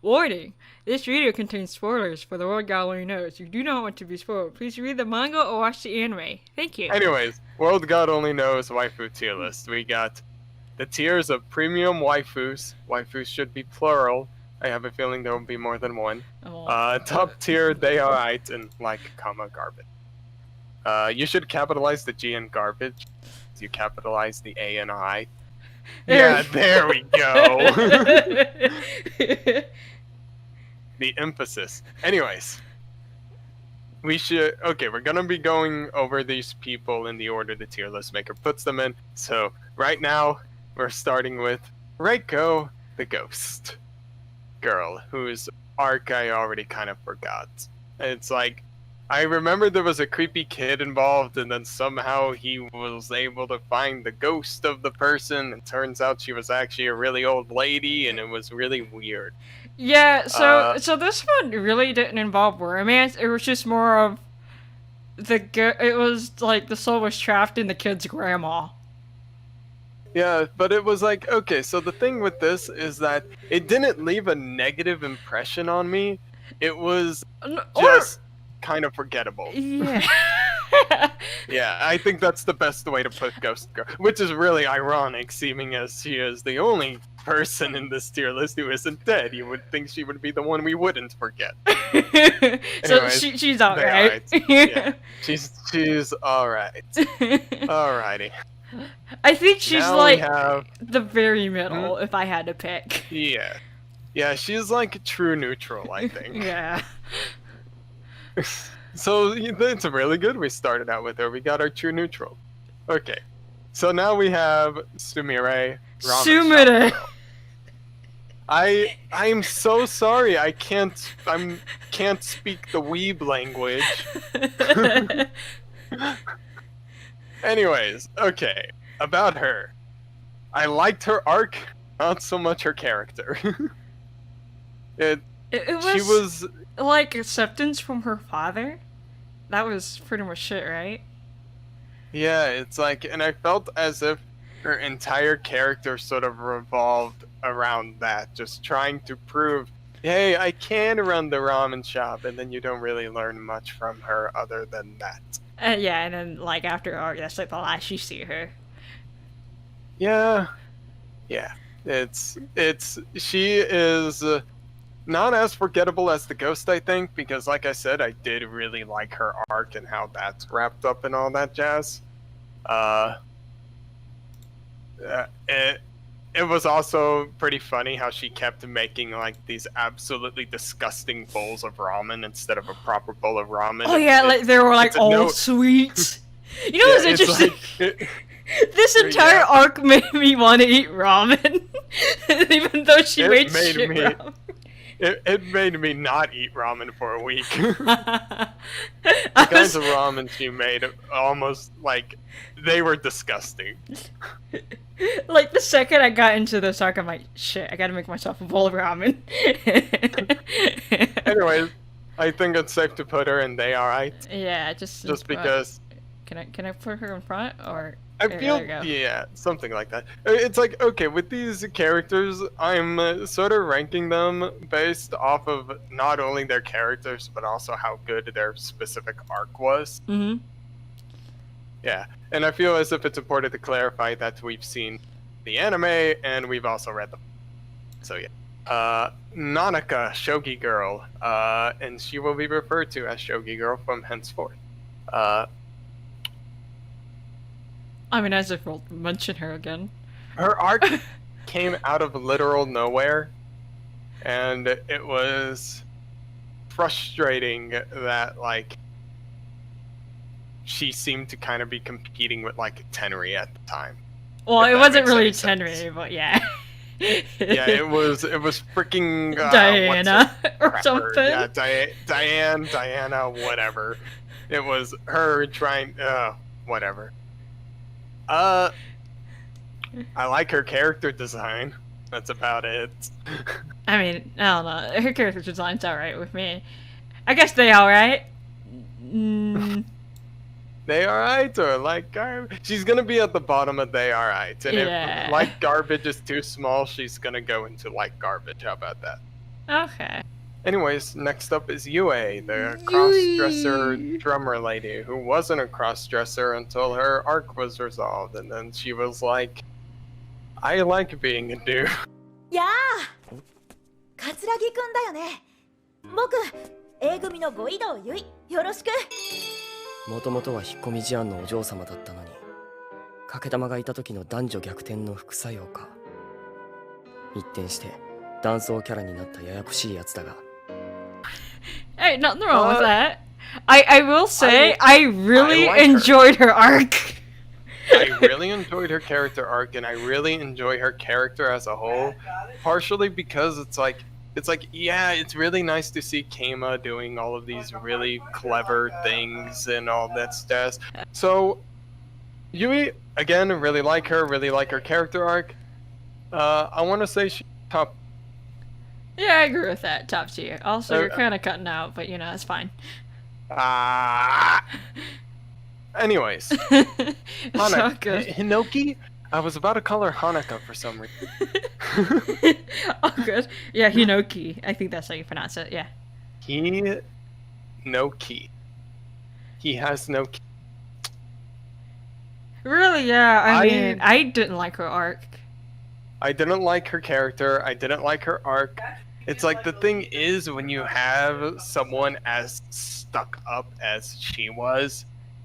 Warning! This video contains spoilers for the world God only knows. You do not want to be spoiled. Please read the manga or watch the anime. Thank you. Anyways, World God Only Knows waifu tier list. We got the tiers of premium waifus. Waifus should be plural. I have a feeling there will be more than one. Top tier, they alright, and like, comma, garbage. You should capitalize the G in garbage. You capitalize the A and I. Yeah, there we go. The emphasis. Anyways. We're gonna be going over these people in the order the tier list maker puts them in. So, right now, we're starting with Rieko, the ghost girl, whose arc I already kind of forgot. It's like, I remember there was a creepy kid involved, and then somehow he was able to find the ghost of the person, and turns out she was actually a really old lady, and it was really weird. Yeah, so this one really didn't involve romance. It was just more of it was like the soul was trapped in the kid's grandma. Yeah, but it was like, okay, so the thing with this is that it didn't leave a negative impression on me. It was just kind of forgettable. Yeah. Yeah, I think that's the best way to put Ghost Girl, which is really ironic, seeming as she is the only person in this tier list who isn't dead. You would think she would be the one we wouldn't forget. So Anyways, she's alright. Yeah, she's alright. Alrighty. I think she's Now like have... the very middle, if I had to pick. Yeah. Yeah, she's like true neutral, I think. Yeah. So it's really good we started out with her. We got our true neutral. Okay. So now we have Sumire. Sumire. I'm so sorry. I can't speak the weeb language. Anyways, okay. About her. I liked her arc, not so much her character. She was like acceptance from her father. That was pretty much it, right? Yeah, it's like, and I felt as if her entire character sort of revolved around that, just trying to prove, hey, I can run the ramen shop, and then you don't really learn much from her other than that. Yeah, and then like after arc, that's like the last you see her. Yeah, she is not as forgettable as the ghost, I think, because like I said, I did really like her arc and how that's wrapped up and all that jazz. It was also pretty funny how she kept making like these absolutely disgusting bowls of ramen instead of a proper bowl of ramen. Oh yeah, like they were like all sweet. You know what's interesting? Like, this entire arc made me want to eat ramen, even though she made shit ramen. It made me not eat ramen for a week. The kinds of ramen she made, almost like, they were disgusting. Like, the second I got into this arc, I'm like, shit, I gotta make myself a bowl of ramen. Anyways, I think it's safe to put her in they alright. Yeah, just because... Can I put her in front, or... I feel, yeah, something like that. It's like, okay, with these characters, I'm sort of ranking them based off of not only their characters, but also how good their specific arc was. Mm-hmm. Yeah, and I feel as if it's important to clarify that we've seen the anime, and we've also read them. So yeah. Nanaka, Shogi Girl, and she will be referred to as Shogi Girl from henceforth. I mean, as if we'll mention her again. Her arc came out of literal nowhere, and it was frustrating that, like, she seemed to kind of be competing with, like, Tenri at the time. Well, it wasn't really Tenri, but yeah. Yeah, it was freaking... Diana, or something. Yeah, Diana, whatever. It was her trying... whatever. I like her character design. That's about it. I mean, I don't know. Her character design's alright with me. I guess they alright. They alright, or like garbage? She's gonna be at the bottom of they alright. And if like garbage is too small, she's gonna go into like garbage. How about that? Okay. Anyways, next up is Yue, the cross-dresser Yui. drummer lady, who wasn't a cross-dresser until her arc was resolved, and then she was like, I like being a dude. やあ桂木くんだよね僕 A 組のご移動ゆいよろしくもともとは引っ込み思案のお嬢様だったのに掛け玉がいた時の男女逆転の副作用か一転して男装キャラになったややこしいやつだが Hey, nothing wrong with that. I will say I really I like her. enjoyed her arc. I really enjoyed her character arc, and I really enjoy her character as a whole, partially because it's like, yeah, it's really nice to see Keima doing all of these really clever things and all that stuff. So, Yui, again, really like her character arc. I want to say she's top. Yeah, I agree with that. Top tier. Also, you're kind of cutting out, but you know, it's fine. Anyways, It's all good. Hinoki? I was about to call her Hanaka for some reason. All good. Yeah, Hinoki. I think that's how you pronounce it. Yeah. No key. He has no key. Really? Yeah. I mean, I didn't like her arc. I didn't like her character. I didn't like her arc. It's like the thing is when you have someone as stuck up as she was,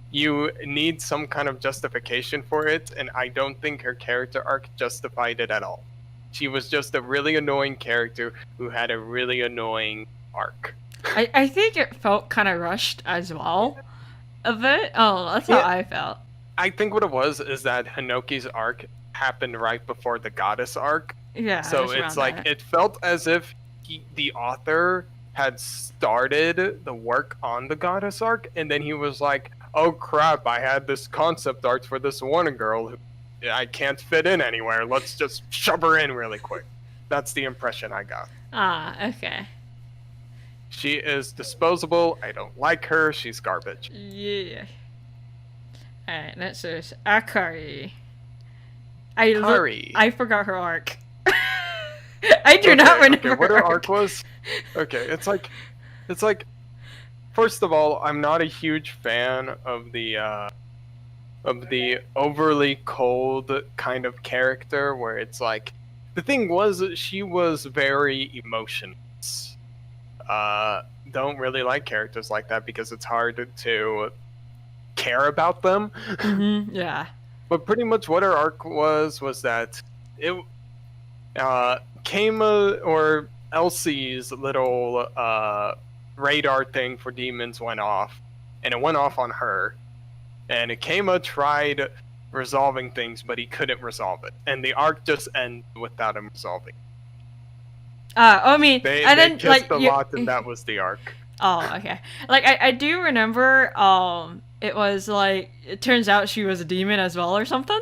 you need some kind of justification for it, and I don't think her character arc justified it at all. She was just a really annoying character who had a really annoying arc. I think it felt kind of rushed as well. A bit. Oh, that's how I felt. I think what it was is that Hinoki's arc happened right before the goddess arc. Yeah. So it's like, it felt as if the author had started the work on the goddess arc, and then he was like, oh crap, I had this concept art for this one girl who I can't fit in anywhere. Let's just shove her in really quick. That's the impression I got. Ah, okay. She is disposable. I don't like her. She's garbage. Yeah. Alright, next is Akari. Akari. I forgot her arc. I do not remember what her arc was. Okay, it's like, first of all, I'm not a huge fan of the overly cold kind of character where it's like, the thing was she was very emotionless. Don't really like characters like that because it's hard to care about them. Mm-hmm, yeah. But pretty much what her arc was that it Keima or Elsie's little radar thing for demons went off, and it went off on her, and Keima tried resolving things, but he couldn't resolve it, and the arc just ended without him resolving. I mean, They then kissed like a lot, and that was the arc. Oh, okay. Like I do remember. It was like it turns out she was a demon as well or something.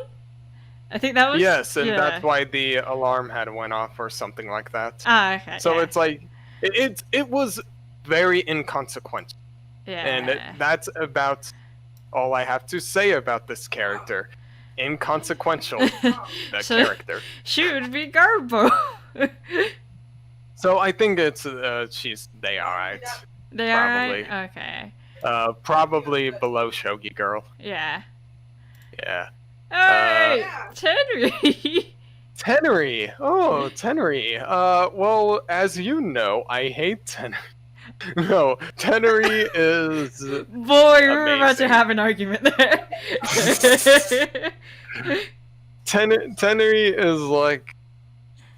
I think that was Yes, and that's why the alarm had went off or something like that. Ah, okay. So yeah. it's like it was very inconsequential. Yeah. And that's about all I have to say about this character. Inconsequential, the character. She would be Garbo. So I think it's they alright. They Probably. are okay. Probably below Shogi Girl. Yeah. Yeah. Hey, Tenri. Tenri. Oh, Tenri. Well, as you know, I hate Tenri. No, Tenri is Boy, we're about to amazing. have an argument there. Tenri is like,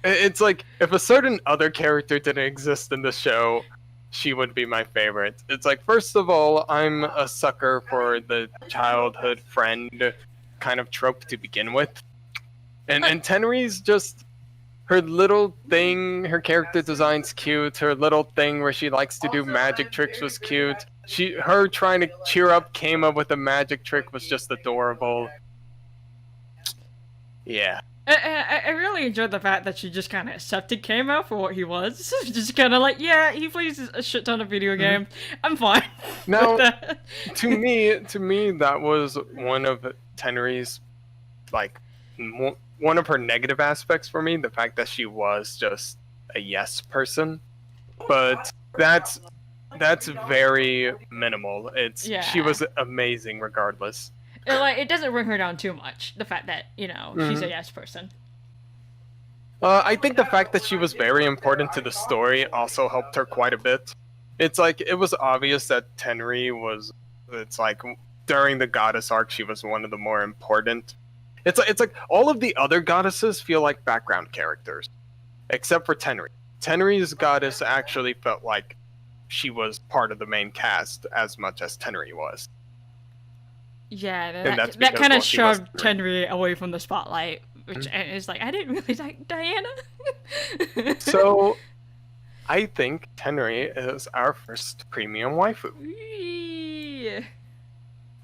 it's like if a certain other character didn't exist in the show, she would be my favorite. It's like, first of all, I'm a sucker for the childhood friend kind of trope to begin with, and Tenri's just, her little thing, her character design's cute, her little thing where she likes to do magic tricks was cute. Her trying to cheer up Keima with a magic trick was just adorable. Yeah. I really enjoyed the fact that she just kind of accepted Keima for what he was. Just kind of like, yeah, he plays a shit ton of video games. I'm fine. Now, with that. to me, that was one of Tenri's, like, one of her negative aspects for me. The fact that she was just a yes person. but that's very minimal. She was amazing regardless. It doesn't bring her down too much. The fact that she's a yes person. I think the fact that she was very important to the story also helped her quite a bit. It's like it was obvious that Tenri was. It's like during the goddess arc, she was one of the more important. It's like all of the other goddesses feel like background characters, except for Tenri. Tenri's goddess actually felt like she was part of the main cast as much as Tenri was. Yeah, that kind of shoved Tenri away from the spotlight, which is like, I didn't really like Diana. So, I think Tenri is our first premium waifu. Yeah.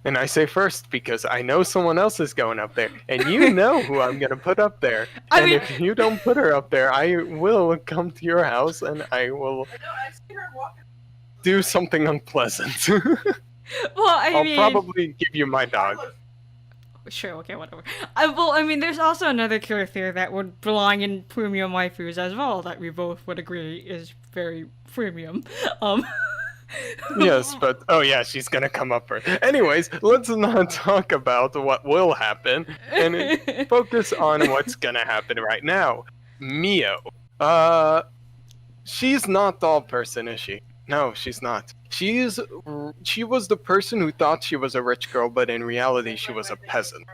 And I say first because I know someone else is going up there, and you know who I'm going to put up there. And if you don't put her up there, I will come to your house and I will do something unpleasant. Well, I'll probably give you my dog. Sure, okay, whatever. There's also another character that would belong in premium waifus as well that we both would agree is very premium. Yes, but oh yeah, she's gonna come up first. Anyways, let's not talk about what will happen and focus on what's gonna happen right now. Mio. She's not doll person, is she? No, she's not. She was the person who thought she was a rich girl, but in reality she was a peasant.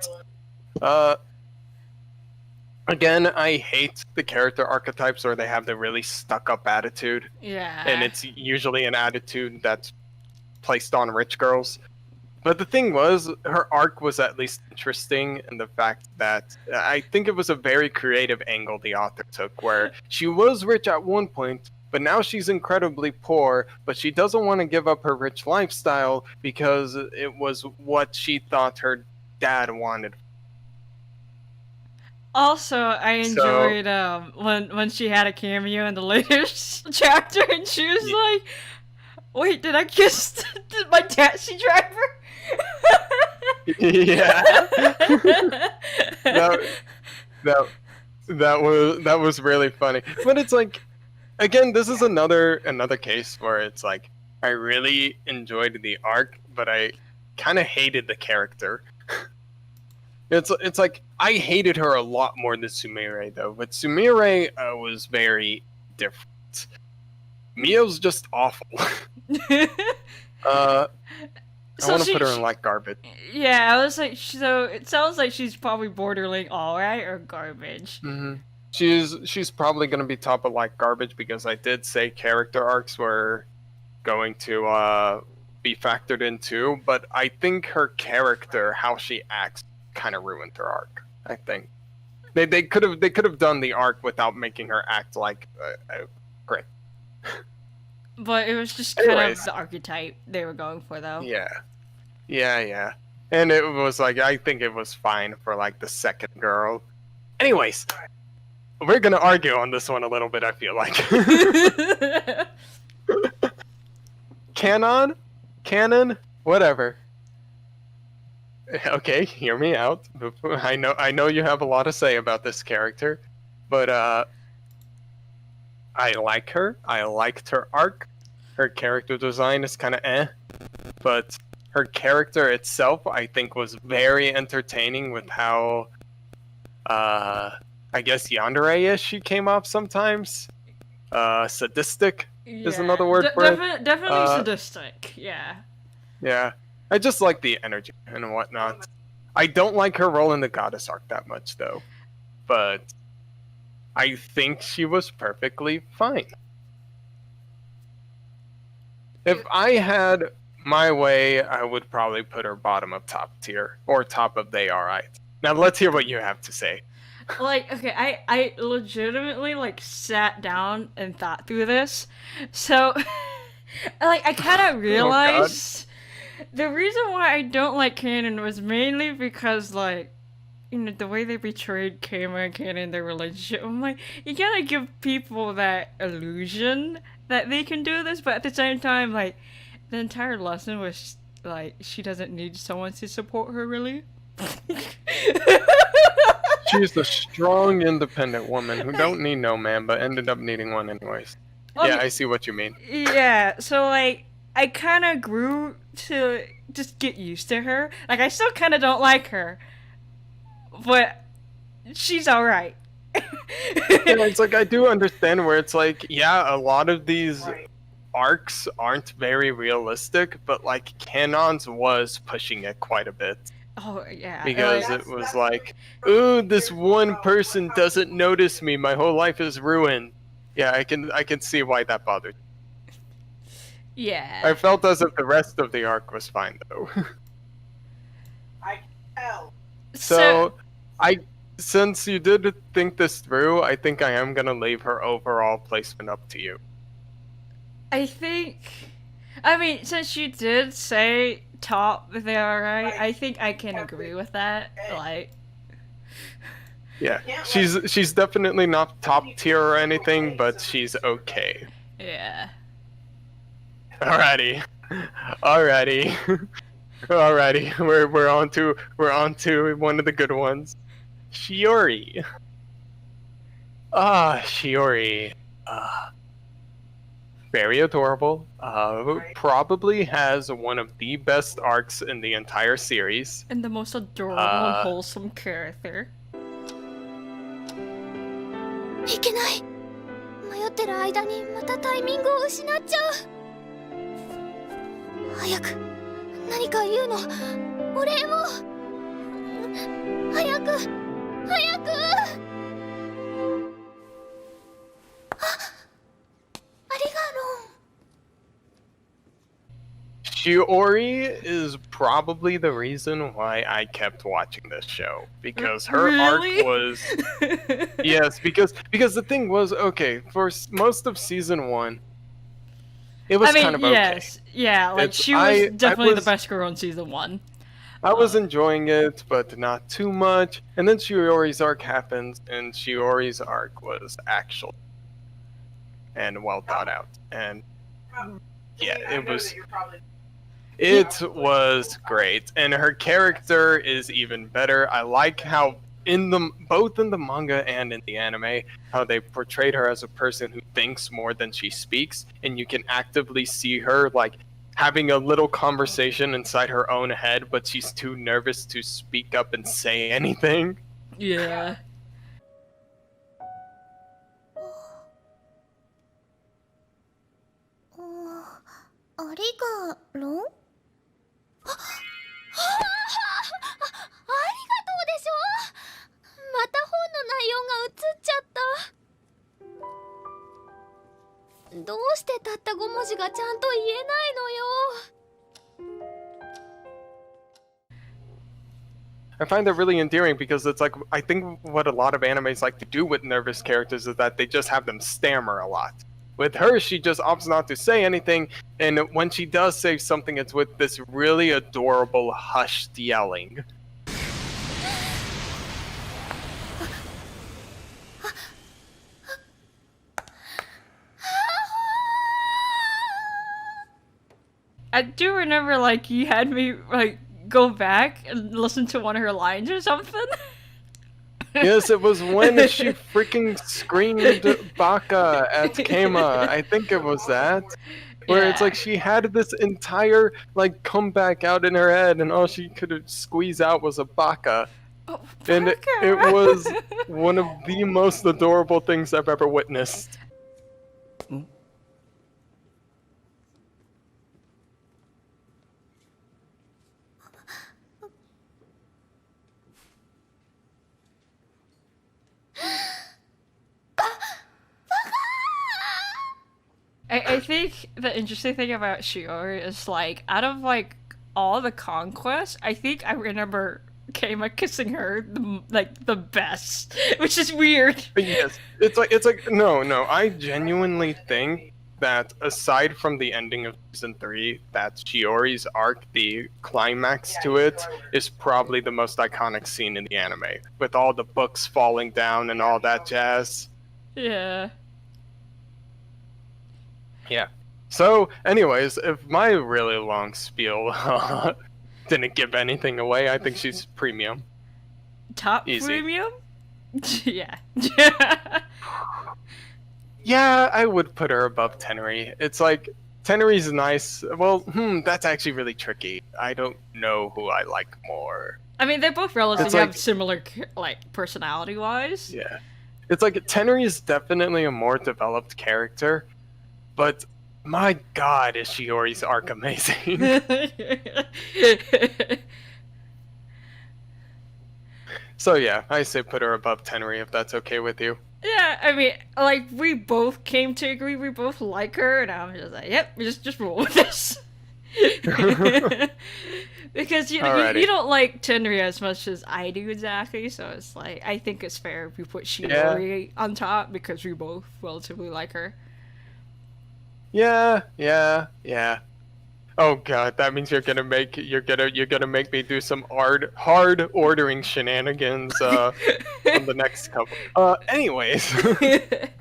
Again, I hate the character archetypes where they have the really stuck-up attitude. Yeah. And it's usually an attitude that's placed on rich girls. But the thing was, her arc was at least interesting in the fact that I think it was a very creative angle the author took, where she was rich at one point, but now she's incredibly poor, but she doesn't want to give up her rich lifestyle because it was what she thought her dad wanted. Also, I enjoyed when she had a cameo in the latest chapter, and she was like, "Wait, did I kiss my taxi driver?" Yeah. that was really funny. But it's like, again, this is another case where it's like I really enjoyed the arc, but I kind of hated the character. It's like I hated her a lot more than Sumire though, but Sumire was very different. Mio's just awful. I want to put her in like garbage. Yeah, I was like, so it sounds like she's probably borderline alright or garbage. Mm-hmm. She's probably gonna be top of like garbage because I did say character arcs were going to be factored in too, but I think her character, how she acts, kind of ruined her arc. I think they could have done the arc without making her act like a prick. But it was just kind of the archetype they were going for, though. Yeah. And it was like, I think it was fine for like the second girl. Anyways, we're gonna argue on this one a little bit, I feel like. Kanon, whatever. Okay, hear me out. I know you have a lot to say about this character, but I like her. I liked her arc. Her character design is kind of but her character itself, I think, was very entertaining with how, I guess yandere-ish she came off sometimes. Sadistic is another word for it. Definitely sadistic, yeah. Yeah. I just like the energy and whatnot. I don't like her role in the goddess arc that much, though. But I think she was perfectly fine. If I had my way, I would probably put her bottom of top tier. Or top of they alright. Now let's hear what you have to say. Like, okay, I legitimately, like, sat down and thought through this. So, like, I kind of realized... The reason why I don't like Kanon was mainly because, like, the way they betrayed Kama and Kanon, their relationship. I'm like, you gotta give people that illusion that they can do this, but at the same time, like, the entire lesson was, like, she doesn't need someone to support her, really. She's a strong, independent woman who don't need no man, but ended up needing one anyways. Yeah, I see what you mean. Yeah, so like I kind of grew to just get used to her. Like I still kind of don't like her, but she's all right. Yeah, it's like I do understand where it's like, yeah, a lot of these arcs aren't very realistic, but like Kanon's was pushing it quite a bit. Oh yeah, Because like, it was like, ooh, this one person doesn't notice me, my whole life is ruined. Yeah, I can see why that bothered. yeah. I felt as if the rest of the arc was fine though. So since you did think this through, I think I am gonna leave her overall placement up to you. I think, I mean, since you did say top, they're alright. I think I can agree with that. Like, Yeah, she's definitely not top tier or anything, but she's okay. yeah. Alrighty, we're on to one of the good ones, Shiori. Shiori. Very adorable. Probably has one of the best arcs in the entire series. And the most adorable and wholesome character. いけない。迷ってる間にまたタイミングを失っちゃう。早く何か言うの。お礼を。早く。ありがロン。 Shiori is probably the reason why I kept watching this show, because her arc was yes, because the thing was, okay, for most of season 1 it was kind of okay. Yeah, like she was definitely the best girl in season 1. I was enjoying it, but not too much. And then Shiori's arc happens, and Shiori's arc was actual and well thought out. And yeah, it was great, and her character is even better. I like how both in the manga and in the anime, how they portrayed her as a person who thinks more than she speaks, and you can actively see her like having a little conversation inside her own head, but she's too nervous to speak up and say anything. Yeah. ありがロン？ありがとうでしょ。また本の内容が映っちゃった。どうしてたった5文字がちゃんと言えないのよ。 I find that really endearing because it's like, I think what a lot of animes like to do with nervous characters is that they just have them stammer a lot. With her, she just opts not to say anything, and when she does say something, it's with this really adorable hushed yelling. I do remember, like, you had me, like, go back and listen to one of her lines or something. Yes, it was when she freaking screamed Baka at Keima. I think it was that. Where it's like she had this entire, like, comeback out in her head, and all she could squeeze out was a Baka. Oh, and it was one of the most adorable things I've ever witnessed. I think the interesting thing about Shiori is, like, out of, like, all the conquests, I think I remember Keima kissing her, the best, which is weird. Yes, it's like, no, I genuinely think that aside from the ending of season 3, that Shiori's arc, the climax to it, is probably the most iconic scene in the anime, with all the books falling down and all that jazz. Yeah. Yeah. So, anyways, if my really long spiel didn't give anything away, I think she's premium. Top Easy. premium? Yeah. Yeah, I would put her above Tenri. It's like Tenri's nice. Well, that's actually really tricky. I don't know who I like more. I mean, they both relatively It's like- have similar, like, personality-wise. Yeah. It's like Tenri is definitely a more developed character, but my god, is Shiori's arc amazing. So yeah, I say put her above Tenri if that's okay with you. Yeah, I mean, like, we both came to agree we both like her, and I'm just like, yep, just roll with this. Because you don't like Tenri as much as I do exactly, so it's like, I think it's fair if we put Shiori on top, because we both relatively like her. Yeah. Oh god, that means you're gonna make me do some hard ordering shenanigans on the next couple. Anyways,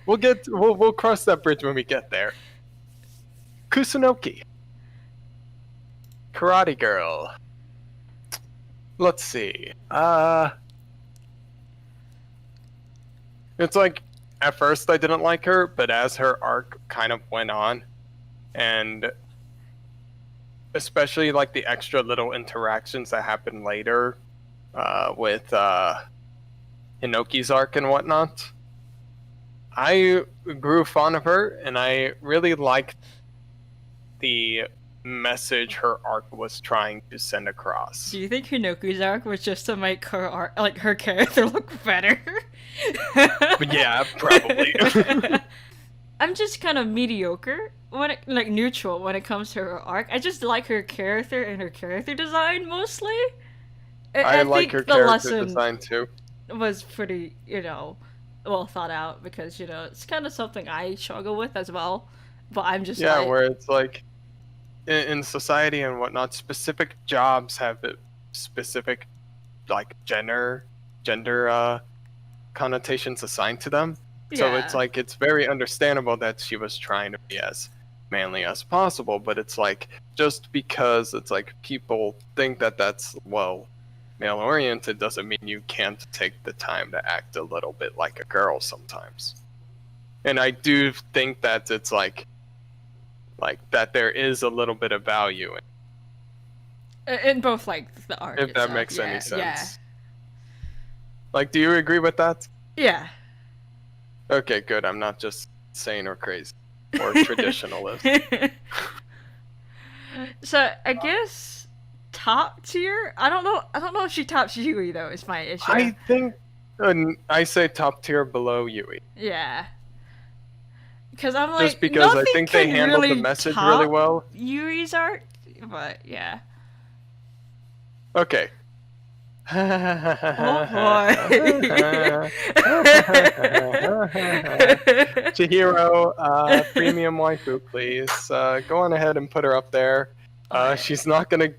we'll cross that bridge when we get there. Kusunoki, Karate Girl. Let's see. It's like at first I didn't like her, but as her arc kind of went on, and especially like the extra little interactions that happened later with Hinoki's arc and whatnot, I grew fond of her, and I really liked the message her arc was trying to send across. Do you think Hinoki's arc was just to make her arc, like, her character look better? Yeah, probably. I'm just kind of mediocre neutral when it comes to her arc. I just like her character and her character design mostly. I like her character design too. Was pretty, well thought out, because it's kind of something I struggle with as well. But I'm just where it's like in society and whatnot, specific jobs have specific like gender connotations assigned to them. So it's like, it's very understandable that she was trying to be as manly as possible, but it's like, just because it's like people think that that's, well, male oriented doesn't mean you can't take the time to act a little bit like a girl sometimes. And I do think that it's like that there is a little bit of value in both, like, the art. If that makes any sense. Yeah. Like, do you agree with that? Yeah. Okay, good. I'm not just sane or crazy or traditionalist. So I guess top tier. I don't know if she tops Yui though. Is my issue. I think I say top tier below Yui. Yeah. Because I'm like, just because I think they handled the message really well. Yui's art, but yeah. Okay. Oh boy. Chihiro, premium waifu, please. Go on ahead and put her up there. She's not gonna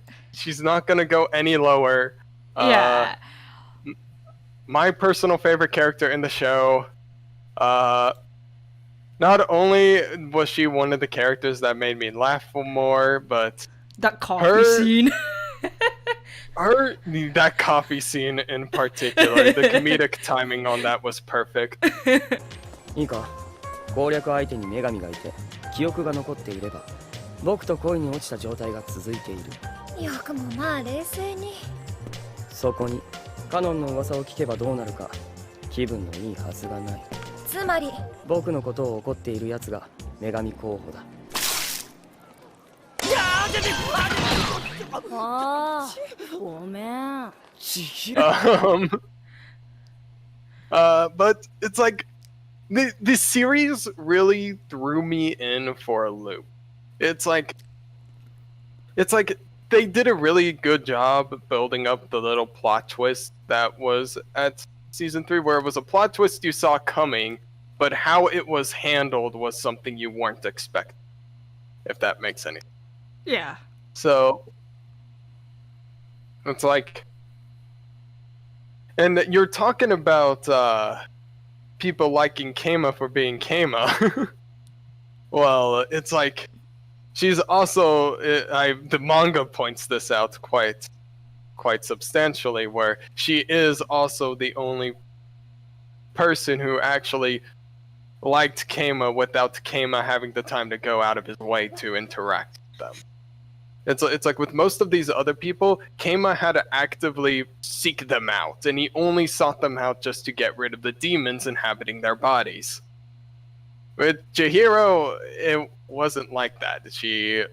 go any lower. Yeah. My personal favorite character in the show. Not only was she one of the characters that made me laugh more, but that coffee scene. That coffee scene in particular, the comedic timing on that was perfect. いいか、攻略相手に女神がいて、記憶が残っていれば、僕と恋に落ちた状態が続いている。よくもまあ冷静に。そこに、カノンの噂を聞けばどうなるか、気分のいいはずがない。つまり、僕のことを怒っている奴が女神候補だ。ああ、ごめん。But it's like the series really threw me in for a loop. It's like they did a really good job building up the little plot twist that was at season 3, where it was a plot twist you saw coming, but how it was handled was something you weren't expecting. If that makes any sense. Yeah. So it's like, and you're talking about people liking Keima for being Keima. Well, it's like she's also the manga points this out quite substantially, where she is also the only person who actually liked Keima without Keima having the time to go out of his way to interact with them. It's like with most of these other people, Keima had to actively seek them out, and he only sought them out just to get rid of the demons inhabiting their bodies. With Chihiro, it wasn't like that. She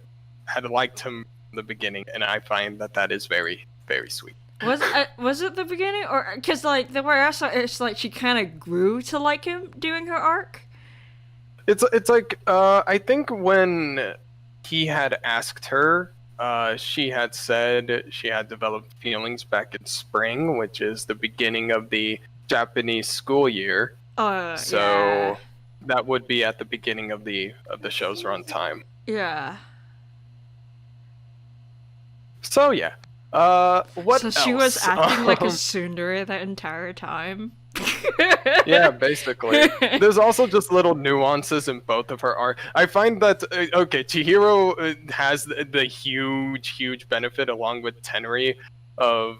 had liked him from the beginning, and I find that is very, very sweet. Was it the beginning, or because like the way I saw it, it's like she kind of grew to like him during her arc? It's like I think when he had asked her, she had said she had developed feelings back in spring, which is the beginning of the Japanese school year. So yeah. that would be at the beginning of the show's runtime. Yeah. So yeah. What So else? she was acting like a tsundere that entire time. Yeah, basically. There's also just little nuances in both of her art. I find that okay, Chihiro has the huge benefit, along with Tenri, of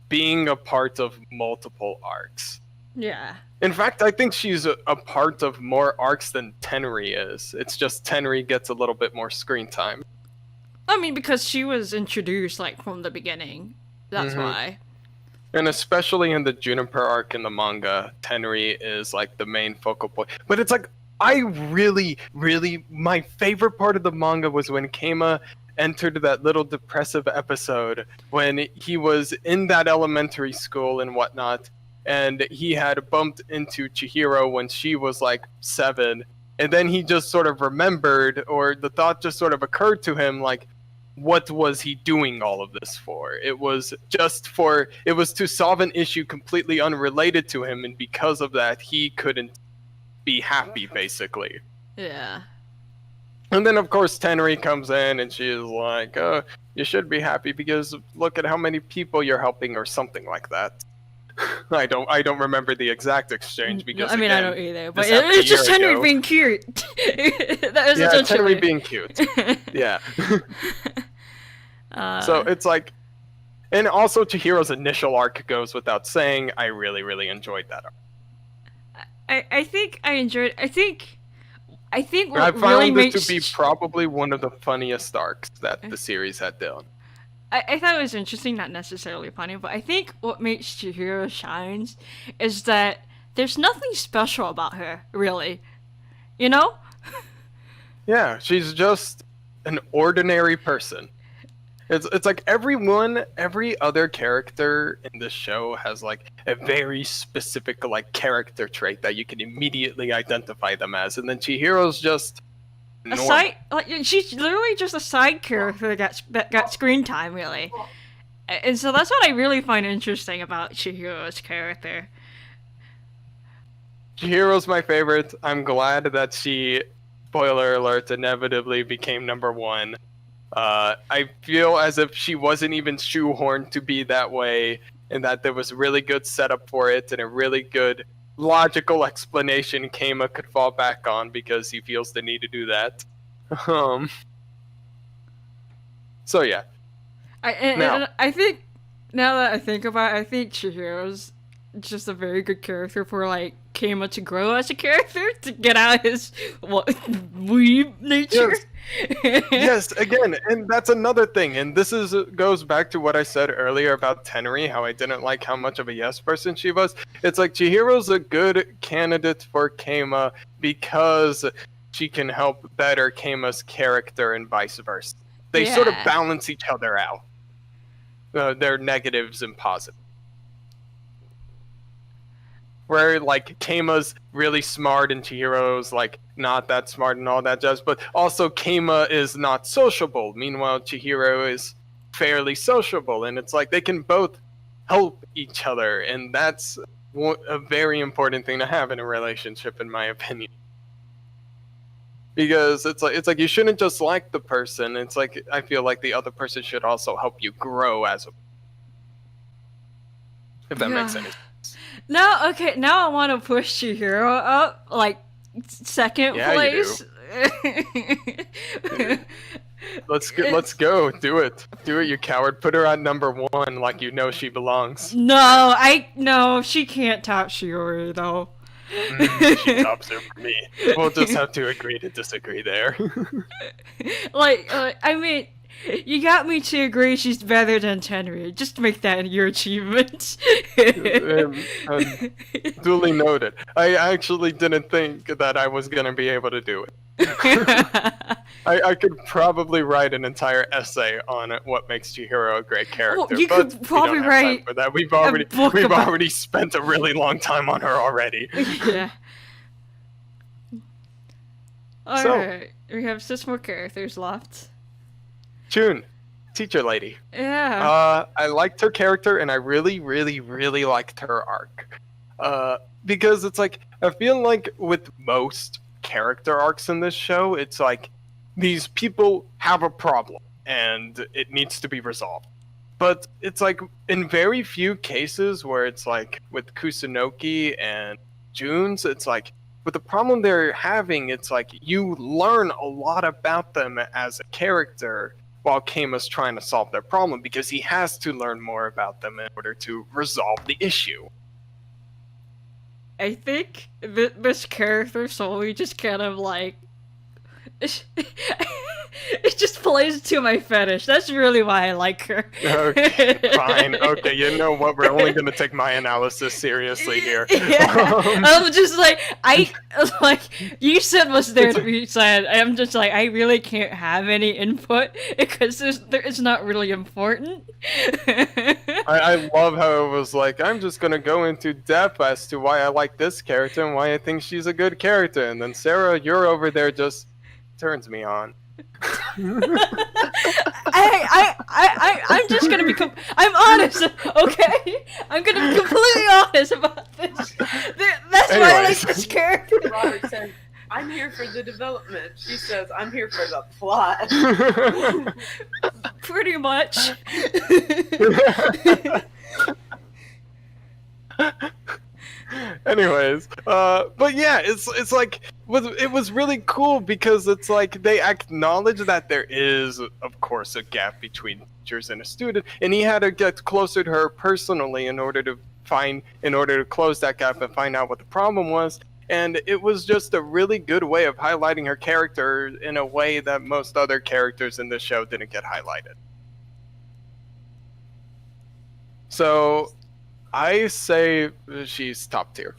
being a part of multiple arcs. Yeah. In fact, I think she's a part of more arcs than Tenri is. It's just Tenri gets a little bit more screen time. I mean, because she was introduced like from the beginning. That's why. And especially in the Juniper arc in the manga, Tenri is like the main focal point. But it's like, I really, my favorite part of the manga was when Keima entered that little depressive episode when he was in that elementary school and whatnot, and he had bumped into Chihiro when she was like 7, and then he just sort of remembered, or the thought just sort of occurred to him, like, what was he doing all of this for? It was to solve an issue completely unrelated to him, and because of that, he couldn't be happy, basically. Yeah. And then, of course, Tenri comes in, and she is like, you should be happy because look at how many people you're helping, or something like that. I don't remember the exact exchange because I mean, again, I don't either, but this it's just happened a year Tenri ago. being cute. That is Yeah, essentially Tenri being cute. Yeah. So it's like, and also Chihiro's initial arc goes without saying. I really enjoyed that arc. I think I enjoyed. I think I what found really it makes to be probably one of the funniest arcs that the series had done. I thought it was interesting, not necessarily funny, but I think what makes Chihiro shines is that there's nothing special about her, really. You know? Yeah, she's just an ordinary person. It's like every other character in this show has like a very specific like character trait that you can immediately identify them as, and then Chihiro's just normal. She's literally just a side character that got screen time, really. And so that's what I really find interesting about Chihiro's character. Chihiro's my favorite. I'm glad that she, spoiler alert, inevitably became number 1. I feel as if she wasn't even shoehorned to be that way, and that there was really good setup for it and a really good logical explanation Keima could fall back on because he feels the need to do that. So yeah. I think, now that I think about it, I think Chihiro's just a very good character for like Keima to grow as a character, to get out of his weeb nature. Yes, again, and that's another thing, and this goes back to what I said earlier about Tenri, how I didn't like how much of a yes person she was. It's like Chihiro's a good candidate for Keima because she can help better Keima's character and vice versa. They sort of balance each other out. Their negatives and positives. Where like Keima's really smart and Chihiro's like not that smart and all that jazz, but also Keima is not sociable. Meanwhile, Chihiro is fairly sociable, and it's like they can both help each other, and that's a very important thing to have in a relationship, in my opinion. Because it's like you shouldn't just like the person. It's like I feel like the other person should also help you grow as a. If that makes any sense. Now I want to push Chihiro up, like, second place. Let's go. Do it, you coward. Put her on number 1, like you know she belongs. No, she can't top Shiori though. She tops her for me. We'll just have to agree to disagree there. I mean, you got me to agree she's better than Tenri. Just make that your achievement. Duly noted. I actually didn't think that I was gonna be able to do it. I could probably write an entire essay on what makes Chihiro a great character. Well, you but could probably we don't have time write for that. We've book about- already spent a really long time on her already. Yeah. So- Alright, we have 6 more characters left. June, teacher lady. Yeah. I liked her character, and I really, really, really liked her arc. Because it's like, I feel like with most character arcs in this show, it's like, these people have a problem, and it needs to be resolved. But it's like, in very few cases where it's like, with Kusunoki and June's, it's like, with the problem they're having, it's like, you learn a lot about them as a character, while Kama's trying to solve their problem, because he has to learn more about them in order to resolve the issue. I think this character solely just kind of like... it just plays to my fetish. That's really why I like her. Okay, fine. Okay, you know what? We're only going to take my analysis seriously here. Yeah. I'm just like, you said what's there to be said. I'm just like, I really can't have any input because it's not really important. I love how it was like, I'm just going to go into depth as to why I like this character and why I think she's a good character. And then Sarah, you're over there just turns me on. I'm just gonna be I'm honest, okay? I'm gonna be completely honest about this. That's why I like this character. Robert says, I'm here for the development. She says, I'm here for the plot. Pretty much. Anyways, but yeah, it's like it was really cool because it's like they acknowledge that there is, of course, a gap between teachers and a student, and he had to get closer to her personally in order to close that gap and find out what the problem was. And it was just a really good way of highlighting her character in a way that most other characters in the show didn't get highlighted. So I say she's top tier.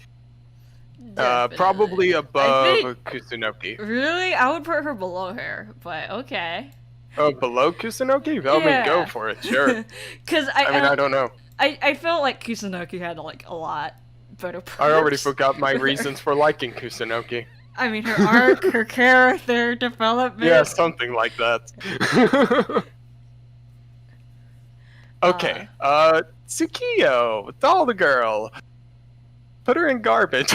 Probably above Kusunoki. Really? I would put her below her, but okay. Oh, below Kusunoki? I mean, go for it, sure. Because I don't know. I felt like Kusunoki had like a lot better parts. I already forgot my reasons for liking Kusunoki. I mean, her arc, her character development. Yeah, something like that. Okay, Tsukiyo, doll the girl. Put her in garbage.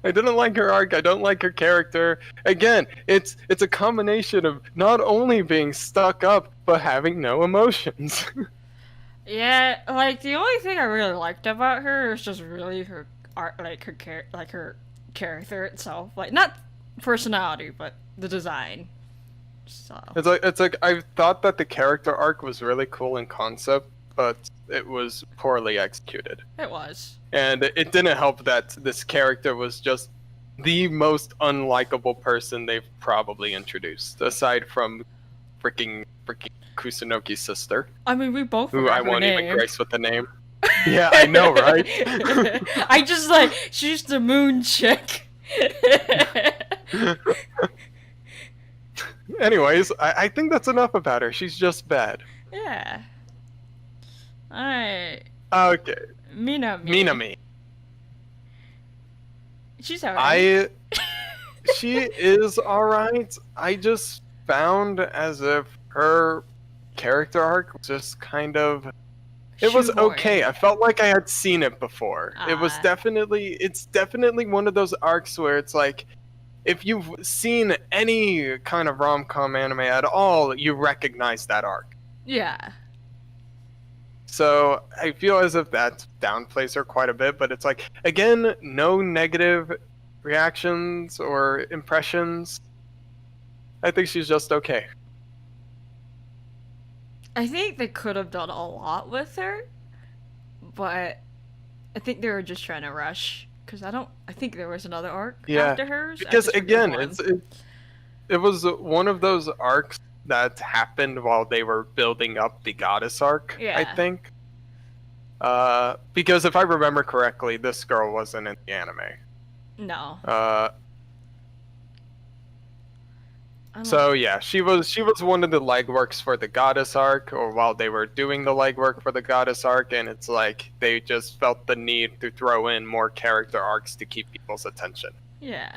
I didn't like her arc, I don't like her character. Again, it's a combination of not only being stuck up, but having no emotions. Yeah, like the only thing I really liked about her is just really her art, like her character itself, like not personality, but the design. So It's like I thought that the character arc was really cool in concept, but it was poorly executed. it was. And it didn't help that this character was just the most unlikable person they've probably introduced, aside from freaking Kusunoki's sister, I mean, we both who forgot I her won't name. even grace with the name. Yeah, I know, right? I just like, she's the moon chick. Anyways, I think that's enough about her. She's just bad. Yeah. Alright. Okay, Minami. She's alright. She is alright. I just found as if her character arc was just kind of... It was Shoehorned. okay. I felt like I had seen it before. It's definitely one of those arcs where it's like, if you've seen any kind of rom-com anime at all, you recognize that arc. Yeah. So I feel as if that downplays her quite a bit, but it's like, again, no negative reactions or impressions. I think she's just okay. I think they could have done a lot with her, but I think they were just trying to rush Because I think there was another arc Yeah, after hers. I because just forget again, one. it was one of those arcs that happened while they were building up the goddess arc, I Yeah. think. Because if I remember correctly, this girl wasn't in the anime. No. So yeah, she was one of the legworks for the goddess arc, or while they were doing the legwork for the goddess arc, and it's like they just felt the need to throw in more character arcs to keep people's attention. Yeah.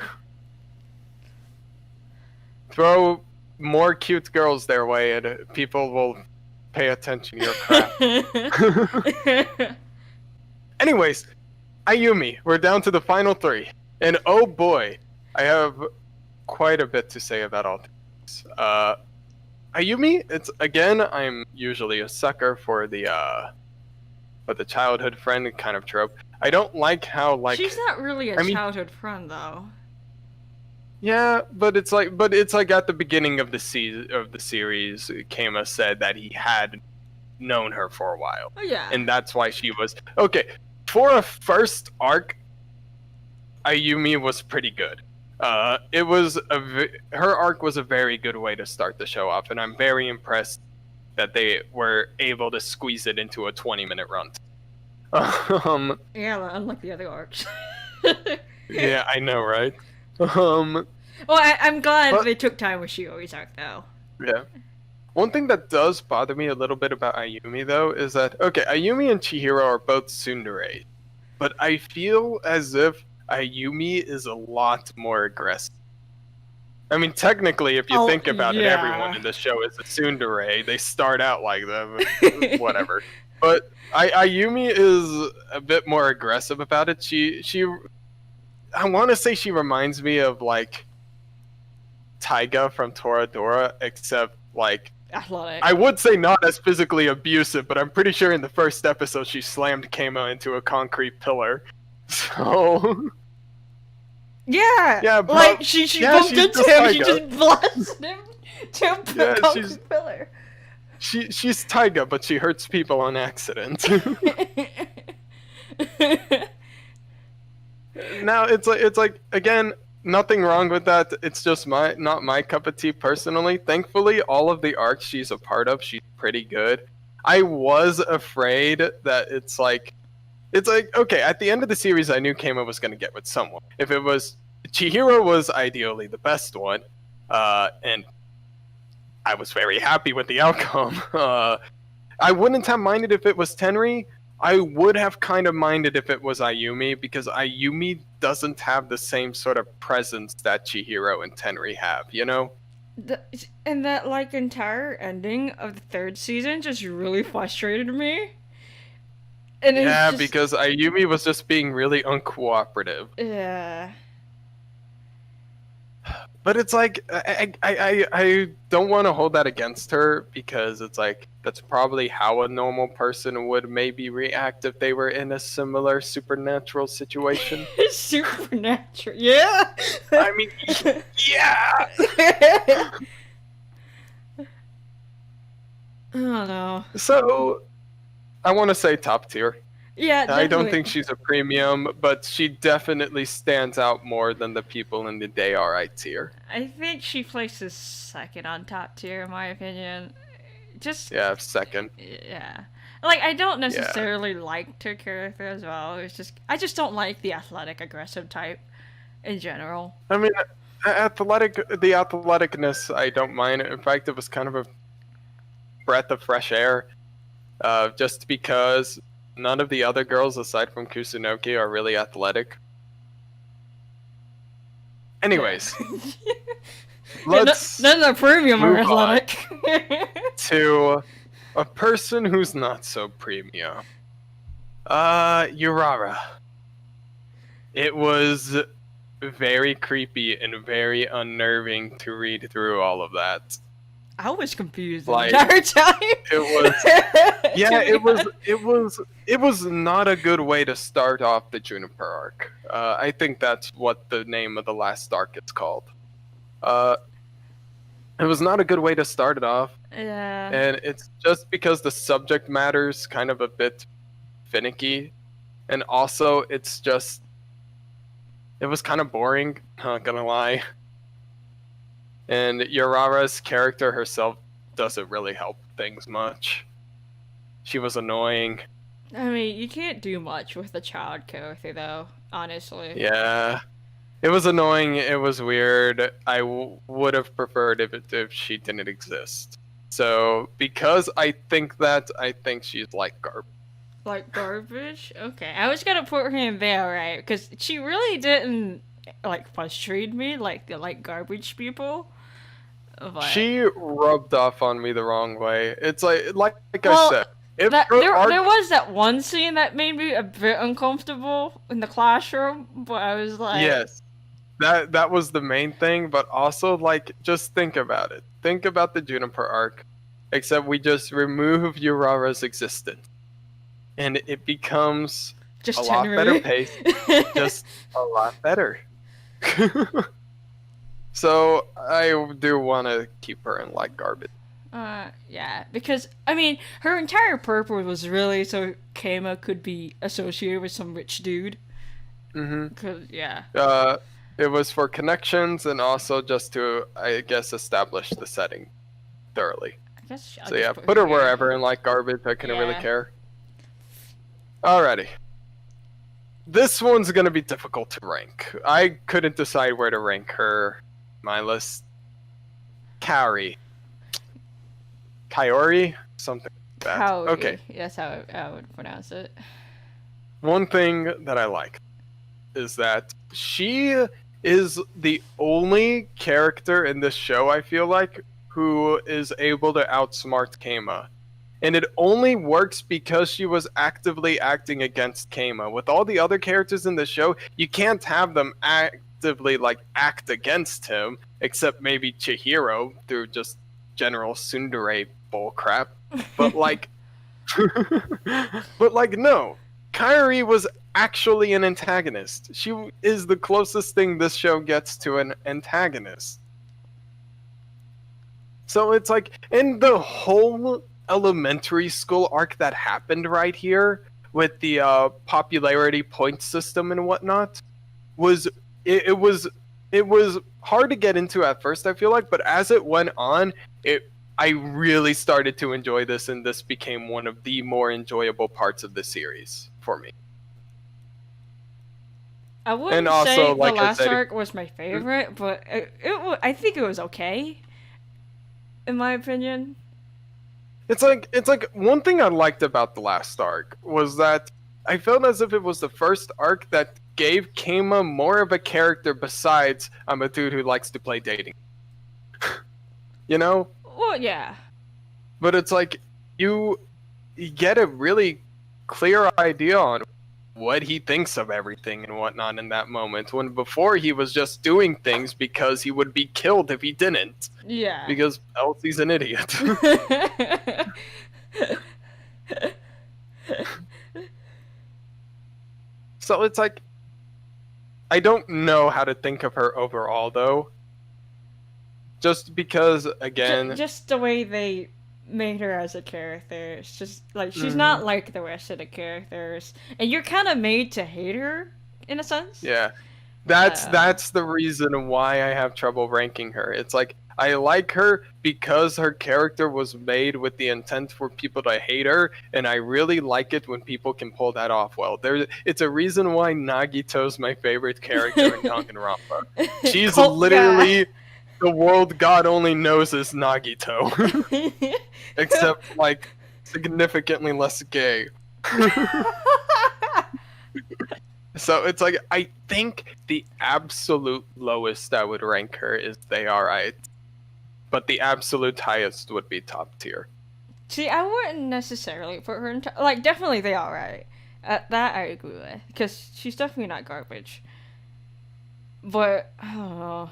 Throw more cute girls their way, and people will pay attention to your crap. Anyways, Ayumi, we're down to the final 3, and oh boy, I have quite a bit to say about all these. Ayumi, it's again, I'm usually a sucker for the childhood friend kind of trope. I don't like how she's not really a childhood friend though. Yeah, but it's like at the beginning of the series, Kama said that he had known her for a while. Oh yeah. And that's why she was okay. For a first arc, Ayumi was pretty good. Her arc was a very good way to start the show off, and I'm very impressed that they were able to squeeze it into a 20-minute run. Yeah, unlike the other arcs. Yeah, I know, right? Well, I'm glad they took time with Shiori's arc, though. Yeah. One thing that does bother me a little bit about Ayumi, though, is that, okay, Ayumi and Chihiro are both tsundere, but I feel as if Ayumi is a lot more aggressive. I mean, technically, if you think about it, everyone in the show is a tsundere. They start out like them, whatever. But Ayumi is a bit more aggressive about it. I want to say she reminds me of, like, Taiga from Toradora, except, like, athletic. I would say not as physically abusive, but I'm pretty sure in the first episode she slammed Kama into a concrete pillar. So... Yeah, like, she bumped into him, she just blasted him to a concrete pillar. She's Taiga, but she hurts people on accident. Now, it's like, again, nothing wrong with that. It's just not my cup of tea personally. Thankfully, all of the arcs she's a part of, she's pretty good. I was afraid that it's like, okay, at the end of the series, I knew Kama was going to get with someone. If it was, Chihiro was ideally the best one, and I was very happy with the outcome. I wouldn't have minded if it was Tenri. I would have kind of minded if it was Ayumi, because Ayumi doesn't have the same sort of presence that Chihiro and Tenri have, you know? And that, like, entire ending of the 3rd season just really frustrated me. And yeah, because Ayumi was just being really uncooperative. Yeah. But it's like, I don't want to hold that against her, because it's like, that's probably how a normal person would maybe react if they were in a similar supernatural situation. Supernatural, yeah! I mean, yeah! I don't know. So, I want to say top tier. Yeah, definitely. I don't think she's a premium, but she definitely stands out more than the people in the Day Alright tier. I think she places 2nd on top tier, in my opinion. Yeah, 2nd. Yeah. Like, I don't necessarily like her character as well. It's just, I just don't like the athletic, aggressive type in general. I mean, the athleticness, I don't mind. In fact, it was kind of a breath of fresh air. Just because none of the other girls, aside from Kusunoki, are really athletic. Anyways, let's none of the premium are athletic. To a person who's not so premium. Urara. It was very creepy and very unnerving to read through all of that. I was confused the entire time. It was not a good way to start off the Juniper arc. I think that's what the name of the last arc is called. It was not a good way to start it off. Yeah. And it's just because the subject matter's kind of a bit finicky, and also it's just it was kind of boring, not gonna lie. And Urara's character herself doesn't really help things much. She was annoying. I mean, you can't do much with a child character, though, honestly. Yeah. It was annoying, it was weird. I would have preferred if she didn't exist. So, because I think she's like garbage. Like garbage? Okay, I was gonna put her in there, right? Because she really didn't, like, frustrate me like the like garbage people. But... She rubbed off on me the wrong way. It's like Well, I said, if there her was that one scene that made me a bit uncomfortable in the classroom, but I was like... Yes. That was the main thing, but also, like, just think about it. Think about the Juniper arc, except we just remove Urara's existence. And it becomes just a lot Tenri. better paced, just a lot better. So, I do want to keep her in, like, garbage. Yeah, because, I mean, her entire purpose was really so Keima could be associated with some rich dude. Mm-hmm. Yeah. It was for connections and also just to, I guess, establish the setting thoroughly. I guess I'll So just yeah, put her here. wherever in like garbage. I couldn't really Yeah. care. Alrighty. This one's gonna be difficult to rank. I couldn't decide where to rank her. My list. Kaori. Something like that. Kaori. Okay. That's how I would pronounce it. One thing that I like is that she is the only character in this show, I feel like, who is able to outsmart Keima. And it only works because she was actively acting against Keima. With all the other characters in the show, you can't have them actively, like, act against him, except maybe Chihiro through just general tsundere bullcrap. But, like... but, like, no. Kaori was actually an antagonist. She is the closest thing this show gets to an antagonist. So it's like, in the whole elementary school arc that happened right here, with the popularity point system and whatnot, it was hard to get into at first, I feel like, but as it went on, I really started to enjoy this, and this became one of the more enjoyable parts of the series for me. I wouldn't And also, say like the I last said, arc was my favorite, but I think it was okay, in my opinion. It's like one thing I liked about the last arc was that I felt as if it was the first arc that gave Keima more of a character besides I'm a dude who likes to play dating. You know? Well, yeah. But it's like you get a really clear idea on what he thinks of everything and whatnot in that moment, when before he was just doing things because he would be killed if he didn't. Yeah. Because Elsie's an idiot. So it's like, I don't know how to think of her overall though. Just because, again... Just the way they made her as a character. It's just, like, she's not like the rest of the characters. And you're kind of made to hate her, in a sense. Yeah. That's the reason why I have trouble ranking her. It's like, I like her because her character was made with the intent for people to hate her, and I really like it when people can pull that off well. It's a reason why Nagito's my favorite character in Danganronpa. She's literally... the world God only knows is Nagito. Except, like, significantly less gay. So it's like, I think the absolute lowest I would rank her is They Alright. But the absolute highest would be top tier. See, I wouldn't necessarily put her in... like, definitely They Alright. That I agree with. Because she's definitely not garbage. But, I don't know.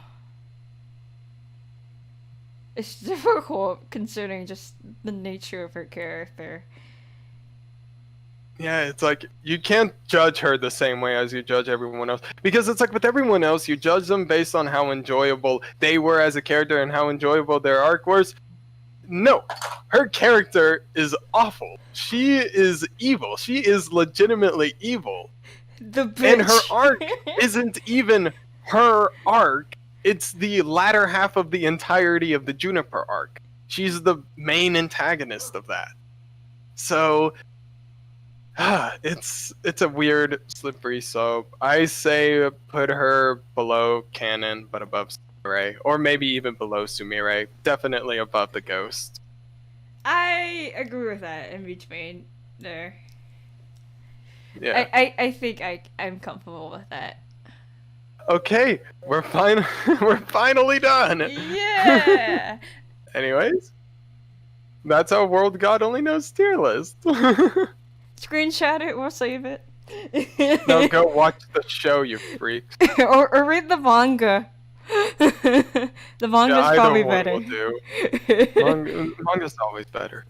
It's difficult considering just the nature of her character. Yeah, it's like, you can't judge her the same way as you judge everyone else. Because it's like, with everyone else, you judge them based on how enjoyable they were as a character and how enjoyable their arc was. No, her character is awful. She is evil. She is legitimately evil. The bitch. And her arc isn't even her arc. It's the latter half of the entirety of the Juniper arc. She's the main antagonist of that. So, it's a weird, slippery slope. I say put her below Kanon, but above Sumire. Or maybe even below Sumire. Definitely above the Ghost. I agree with that in between there. Yeah. I think I'm comfortable with that. Okay, we're finally done. Yeah. Anyways, that's our World God Only Knows tier list. Screenshot it or save it. Now go watch the show, you freaks. or read the manga. The manga's Yeah, either probably one better. will do. Manga's always better.